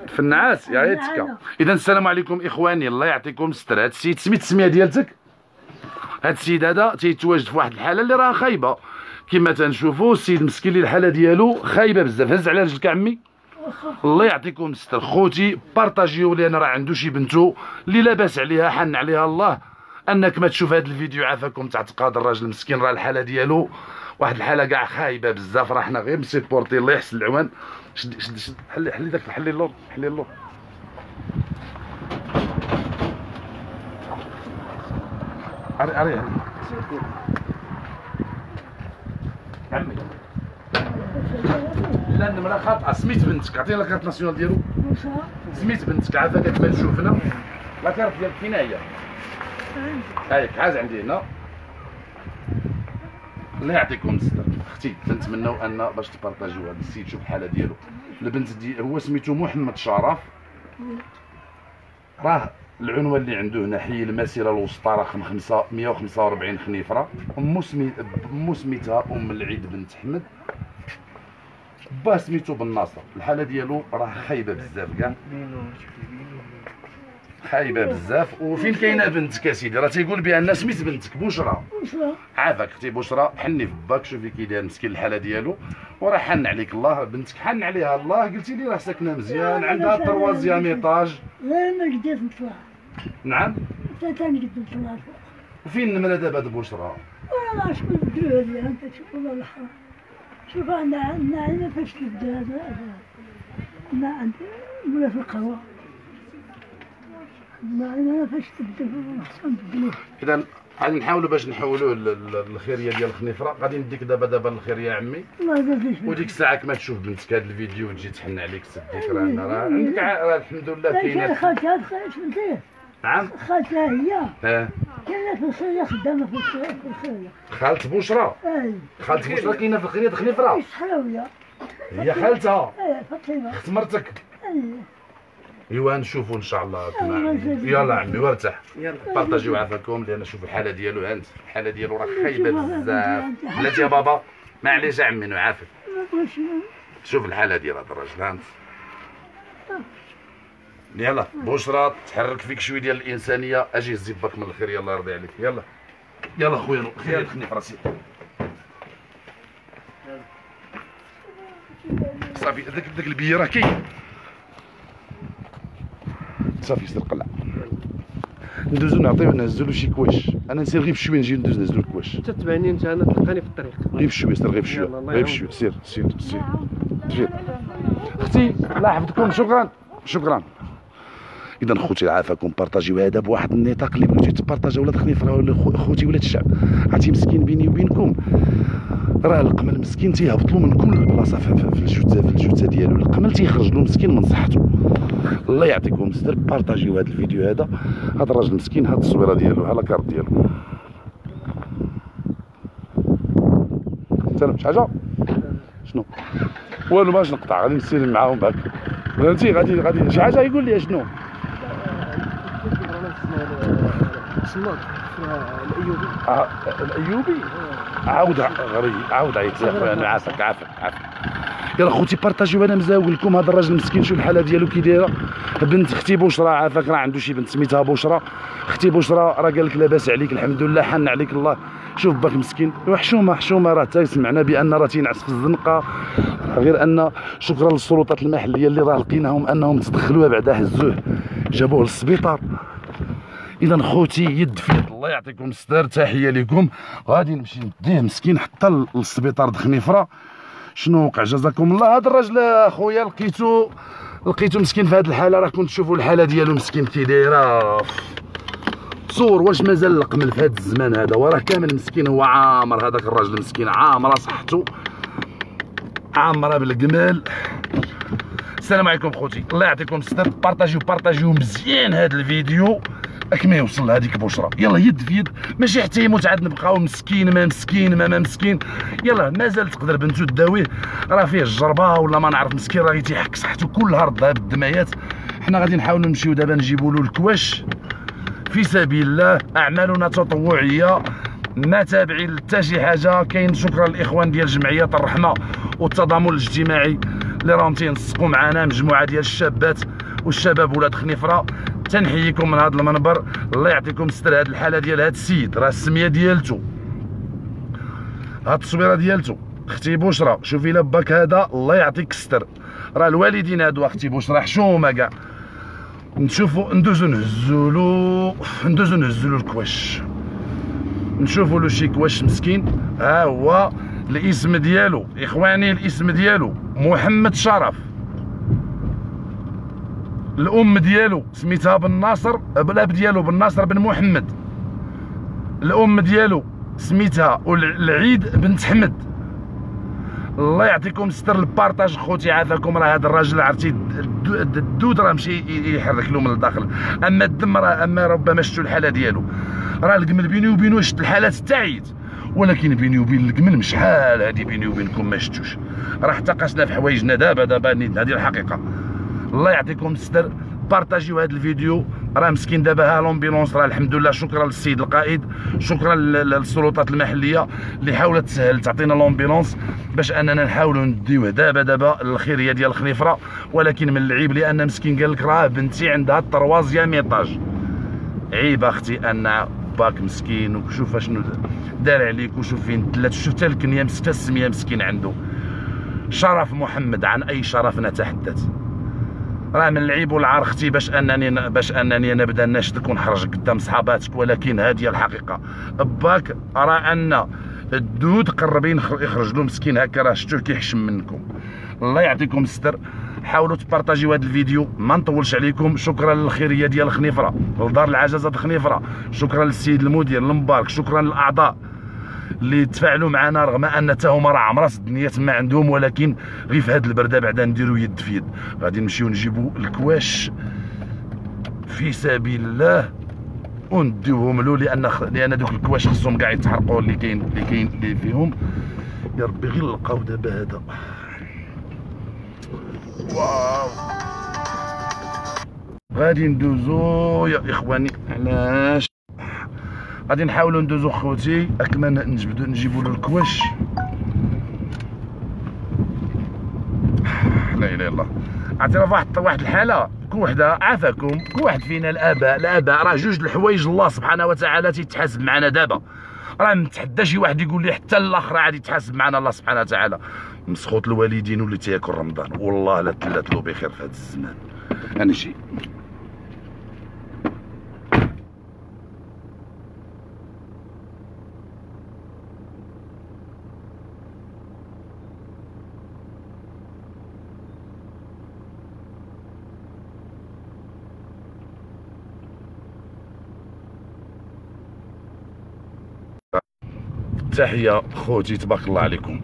في النعاس يا ريتك. اذا السلام عليكم اخواني، الله يعطيكم الستر. هذا السيد سميت السميه ديالتك؟ هذا السيد هذا تيتواجد في واحد الحاله اللي راه خايبه كما تنشوفوا. السيد مسكين اللي الحاله ديالو خايبه بزاف. هز على رجلك عمي، الله يعطيكم الستر. خوتي بارطاجيو لان راه عنده شي بنتو اللي لاباس عليها حن عليها الله. انك ما تشوف هذا الفيديو عافاكم تعتقد الراجل المسكين راه الحاله ديالو واحد الحاله كاع خايبه بزاف. راه حنا غير مسيبورتي الله يحسن العوان. شد شد شد، حلي داك، حلي اللور، حلي اللور. عري عمي. لا النمره خاطئه. سميت بنتك، عطينا لا كارت ناسيونال ديالو. سميت بنتك عافاك كما تشوفنا. لا كارت ديالك فين هي؟ هايك حاز عندي هنا. الله يعطيكم الستر. اختي تنتمناو ان باش تبارطاجيو هذا السيد. شوف الحاله ديالو. البنت دي هو سميتو محمد شرف. راه العنوان اللي عنده هنا حي المسيره الوسطى رقم 145 خنيفره. امو سميتها ام العيد بنت احمد. باه سميتو بالناصر. الحاله ديالو راه خايبه بزاف كاع، خايبه بزاف. وفين كاينه بنتك اسيدي؟ راه تيقول بان سميت بنتك بشرى. عافاك اختي بشرى، حني في باك شوفي كي داير مسكين الحاله ديالو. وراه حن عليك الله، بنتك حن عليها الله. قلتي لي راه ساكنه مزيان، عندها تروازيام ايطاج. لا ما قدرت نطلع. نعم حتى تنقدر نطلع. وفين النمره دابا د بشرى؟ والله شكون بدلو هذه انت تشوف والله الحرام. شوف عندنا فاش تبدا هذا ما عند ولا في القهوه. ما فاش تبدا خصنا نبدلوه. اذا غادي نحاولوا باش نحولوه للخيريه ديال الخنيفره. غادي نديك دابا الخيريه يا عمي. الله يجازيك. وديك الساعه كما تشوف بنتك هذا الفيديو وتجي تحن عليك سديك. راه عندك راه الحمد لله كاينه. خالتها فهمتي؟ نعم خالتها هي اه كاينه في الخيريه، خدامه في الخيريه. خالت بشرى. اي خالت بشرى كاينه في الخيريه د خنيفره. الصحراويه. هي خالتها. اي فاطمه. اخت مرتك. اي ايوا نشوفوا ان شاء الله. يلا عمي وارتاح. بارطاجيو عافاكم لان شوف الحاله ديالو. هانت الحاله ديالو راه خايبه بزاف. بلاتي يا بابا معليش عمي نعافك. شوف الحاله ديال هذا الراجل. هانت يلا بشرى تحرك فيك شويه ديال الانسانيه. اجي زيد باك من الخير يلا يرضي عليك. يلا خويا خير خليني في راسي. صافي داك البيه راه كاين. صافي سير قلع. ندوزو نعطيو نهزو له شي كواش. انا نسير غير بشويه نجي ندوز نهزلو الكواش. انت تبعني انت، انا تلقاني في الطريق. غير بشويه سير، غير بشويه غير بشويه. سير اختي الله يحفظكم. شكرا. اذا خوتي عافاكم بارطاجيو هذا بواحد النطاق اللي بغيتو تبارطاجيو ولاد خنيفره ولا خوتي ولاد الشعب. عرفتي مسكين بيني وبينكم راه القمل مسكين تيهبط له من كل بلاصه في الجثه ديالو. القمل تيخرج له مسكين من صحته. الله يعطيكم الستر. بارطاجيو هذا الفيديو هذا الراجل مسكين. هاد التصويره ديالو، ها لاكارت ديالو. سلام شي حاجه؟ شنو؟ والو باش نقطع. غادي نسير معاهم هاك فهمتي. غادي شي حاجه يقول لي شنو؟ الايوبي عاود عيط يا خويا. انا عافاك. يلا خوتي بارطاجيو. انا مزاول لكم هذا الراجل مسكين. شوف الحاله ديالو كي دايره. بنت اختي بشرى عافاك راه عنده شي بنت سميتها بشرى. اختي بشرى راه قال لك لاباس عليك الحمد لله حن عليك الله. شوف باك مسكين حشومه راه حتى سمعنا بان راه تينعس في الزنقه. غير ان شكرا للسلطات المحليه اللي راه لقيناهم انهم تدخلوه بعدا هزوه جابوه للسبيطار. اذا خوتي يد في يد. الله يعطيكم الستر. تحيه لكم. غادي نمشي نديه مسكين حتى للسبيطار د خنيفره. شنو وقع جزاكم الله. هذا الراجل اخويا لقيتو مسكين في هذه الحاله. راه كنت تشوفوا الحاله ديالو مسكين كي دايره. تصور واش مازال القمل في هذا الزمان هذا. وراه كامل مسكين هو عامر. هذاك الراجل مسكين عامره صحته، عامره بالقمال. السلام عليكم خوتي، الله يعطيكم الستر. بارطاجيو مزيان هذا الفيديو كما يوصل لهذيك بشرى. يلا يد في يد. ماشي حتى يموت عاد نبقاو مسكين ما مسكين. يلا مازال تقدر بنتو تداويه. راه فيه الجربه ولا ما نعرف مسكين راه تيحك صحته كلها ردها بالدمايات. حنا غادي نحاولوا نمشيو دابا نجيبوا له الكواش في سبيل الله. اعمالنا تطوعيه ما تابعين حتى شي حاجه. كاين شكرا للاخوان ديال جمعيه الرحمه والتضامن الاجتماعي اللي راهم تينسقوا معنا مجموعه ديال الشابات والشباب ولاد خنيفره. تنحييكم من هذا المنبر. الله يعطيكم الستر. هذه الحاله ديال هذا السيد راه السميه ديالته، هاد التصويره ديالته اختي بشرى. شوفي لباك هذا الله يعطيك الستر، راه الوالدين هادو اختي بشرى حشومه كاع. نشوفوا ندوزو نهزولو الكواش، نشوفوا له شي كواش مسكين. ها هو الاسم ديالو اخواني، الاسم ديالو محمد شرف. الام ديالو سميتها بن ناصر، الاب ديالو بن ناصر بن محمد. الام ديالو سميتها العيد بنت حمد. الله يعطيكم الستر. البارطاج خوتي عافاكم. راه هذا الراجل عرفتي الدود راه مشي يحرك له من الداخل، اما الدم راه اما ربما شفتوا الحاله ديالو. راه القمل بيني وبينه شفت الحالات تاعيت، ولكن بيني وبين القمل شحال هذه بيني وبينكم ما شفتوش. راه احتقشنا في حوايجنا دابا هذه الحقيقه. الله يعطيكم الستر. بارطاجيو هذا الفيديو. راه مسكين دابا ها لومبيلونس راه الحمد لله، شكرا للسيد القائد، شكرا للسلطات المحليه اللي حاولت تسهل تعطينا لومبيلونس باش اننا نحاولوا نديوه دابا للخيريه ديال خنيفره. ولكن من العيب لان مسكين قال لك راه بنتي عندها الطروازيام ايطاج. عيب اختي ان باك مسكين وشوف شنو دار عليك وشوف فين دلات، شوف حتى الكنيه حتى السميه مسكين عنده. شرف محمد، عن اي شرف نتحدث؟ راه من العيب والعار اختي باش انني نبدا نشدك ونخرج قدام صحاباتك، ولكن هذه الحقيقه. باك راه ان الدود قربين يخرج له مسكين هكا، راه شفتوه كيحشم منكم. الله يعطيكم الستر. حاولوا تبارطاجيو هذا الفيديو، ما نطولش عليكم. شكرا للخيريه ديال خنيفره، لدار العجزات خنيفره. شكرا للسيد المدير المبارك، شكرا للاعضاء اللي تفاعلوا معنا رغم ان حتى هما راه عمرها الدنيا تما عندهم، ولكن غير في هذه البرده بعدا نديروا يد في يد. غادي نمشيو نجيبوا الكواش في سبيل الله ونديوهم له، لان دوك الكواش خصهم كاع يتحرقوا اللي كاين فيهم. يا ربي غير نلقاو دابا هذا. واو غادي ندوزو يا اخواني. علاش غادي نحاولوا ندوزو خوتي اكما نجيبوا له الكواش. لا اله الا الله. عرفتي راه واحد الحاله كل وحده عافاكم، كل واحد فينا الاباء راه جوج الحوايج الله سبحانه وتعالى تيتحاسب معنا دابا. راه نتحدى شي واحد يقول لي حتى الاخر عاد يتحاسب معنا الله سبحانه وتعالى. مسخوط الوالدين واللي تياكل رمضان والله لا تلات له بخير في هذا الزمان. انا شي تحيه خوتي تبارك الله عليكم.